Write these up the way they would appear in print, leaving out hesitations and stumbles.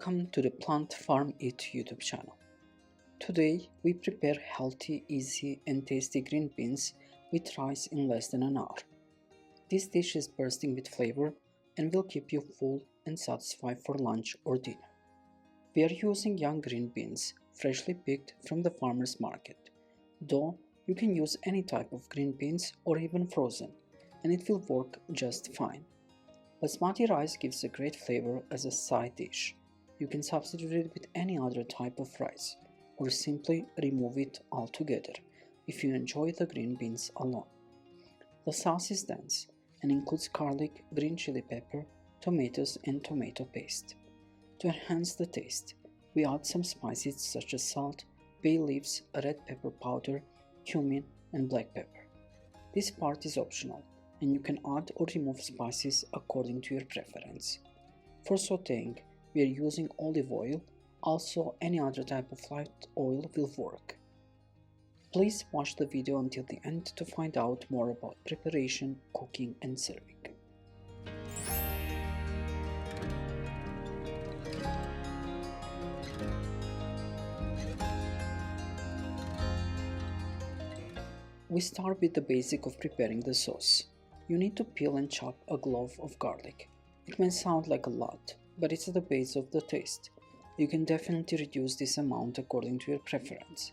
Welcome to the Plant Farm Eat YouTube channel. Today we prepare healthy, easy and tasty green beans with rice in less than an hour. This dish is bursting with flavor and will keep you full and satisfied for lunch or dinner. We are using young green beans, freshly picked from the farmer's market. Though you can use any type of green beans or even frozen, and it will work just fine. Basmati rice gives a great flavor as a side dish. You can substitute it with any other type of rice, or simply remove it altogether if you enjoy the green beans alone. The sauce is dense and includes garlic, green chili pepper, tomatoes and tomato paste. To enhance the taste, we add some spices such as salt, bay leaves, red pepper powder, cumin and black pepper. This part is optional, and you can add or remove spices according to your preference. For sautéing, we are using olive oil, also any other type of light oil will work. Please watch the video until the end to find out more about preparation, cooking and serving. We start with the basic of preparing the sauce. You need to peel and chop a clove of garlic. It may sound like a lot, but it's the base of the taste. You can definitely reduce this amount according to your preference.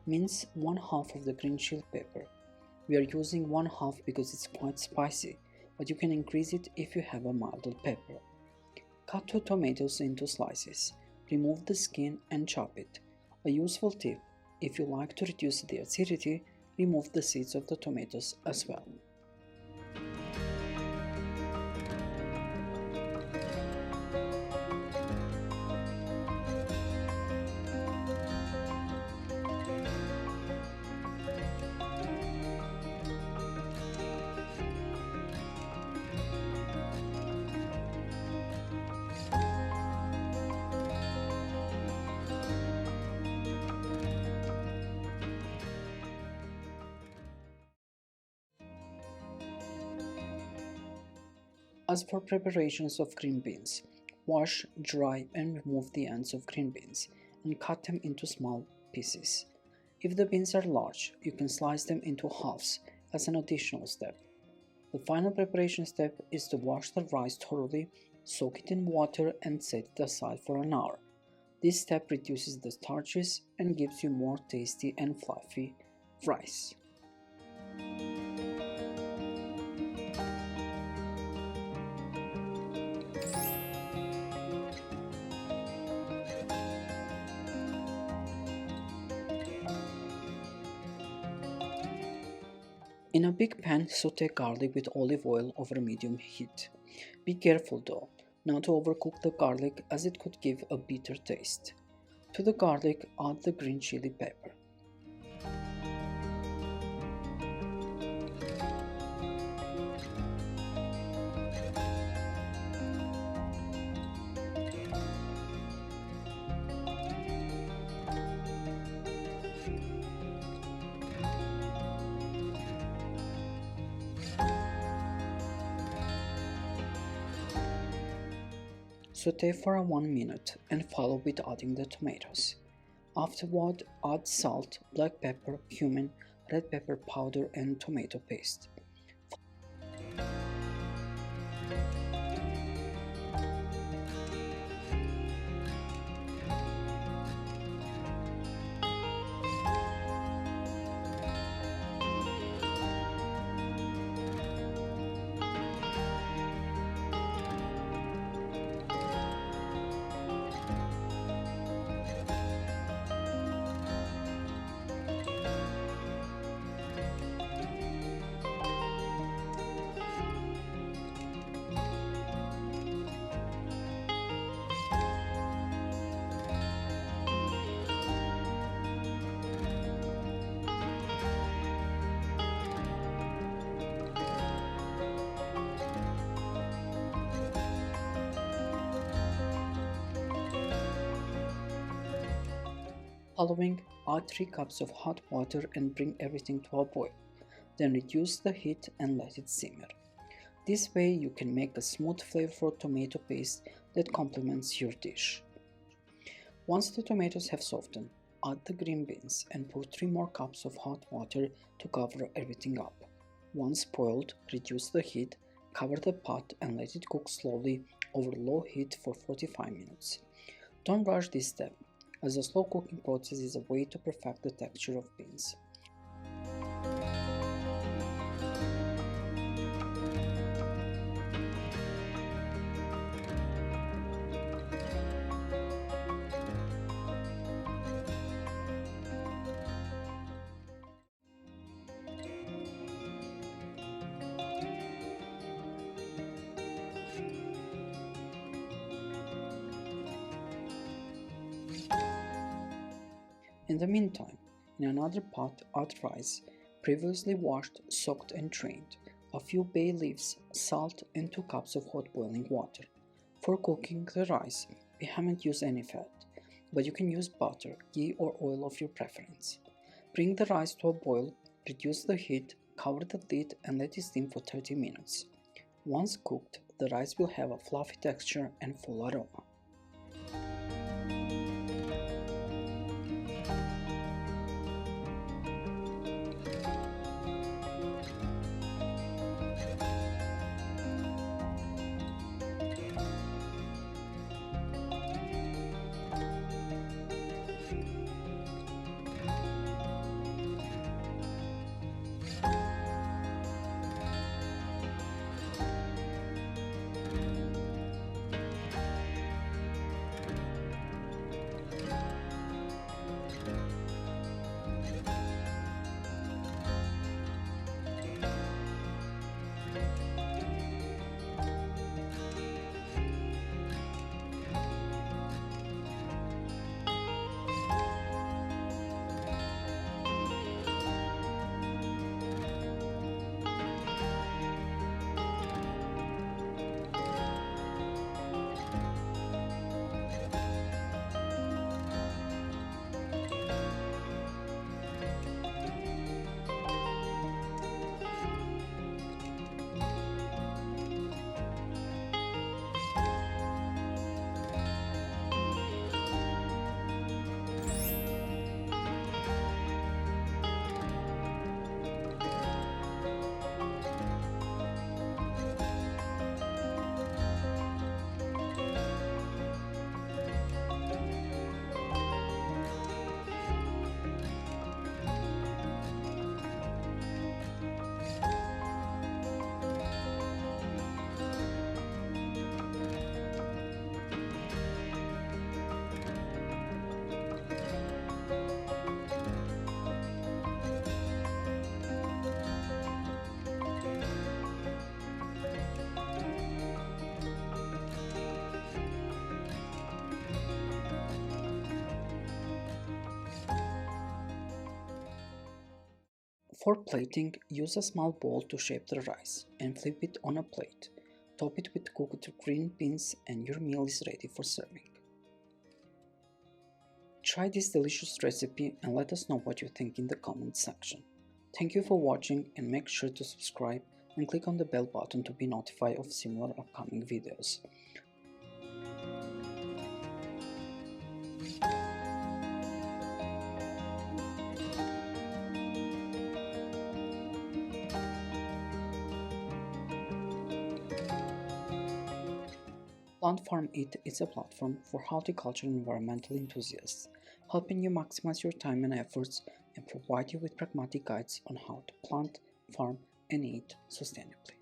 Mince 1/2 of the green chili pepper. We are using 1/2 because it's quite spicy, but you can increase it if you have a milder pepper. Cut 2 tomatoes into slices. Remove the skin and chop it. A useful tip: if you like to reduce the acidity, remove the seeds of the tomatoes as well. As for preparations of green beans, wash, dry and remove the ends of green beans and cut them into small pieces. If the beans are large, you can slice them into halves as an additional step. The final preparation step is to wash the rice thoroughly, soak it in water and set it aside for an hour. This step reduces the starches and gives you more tasty and fluffy rice. In a big pan, sauté garlic with olive oil over medium heat. Be careful though, not to overcook the garlic as it could give a bitter taste. To the garlic, add the green chili pepper. Sauté for 1 minute and follow with adding the tomatoes. Afterward, add salt, black pepper, cumin, red pepper powder and tomato paste. Following, add 3 cups of hot water and bring everything to a boil. Then reduce the heat and let it simmer. This way you can make a smooth flavorful tomato paste that complements your dish. Once the tomatoes have softened, add the green beans and pour 3 more cups of hot water to cover everything up. Once boiled, reduce the heat, cover the pot and let it cook slowly over low heat for 45 minutes. Don't rush this step, as the slow cooking process is a way to perfect the texture of beans. In the meantime, in another pot add rice, previously washed, soaked and drained, a few bay leaves, salt and 2 cups of hot boiling water. For cooking the rice, we haven't used any fat, but you can use butter, ghee or oil of your preference. Bring the rice to a boil, reduce the heat, cover the lid and let it steam for 30 minutes. Once cooked, the rice will have a fluffy texture and full aroma. For plating, use a small bowl to shape the rice and flip it on a plate. Top it with cooked green beans and your meal is ready for serving. Try this delicious recipe and let us know what you think in the comment section. Thank you for watching and make sure to subscribe and click on the bell button to be notified of similar upcoming videos. Plant Farm It is a platform for horticulture and environmental enthusiasts, helping you maximize your time and efforts and provide you with pragmatic guides on how to plant, farm, and eat sustainably.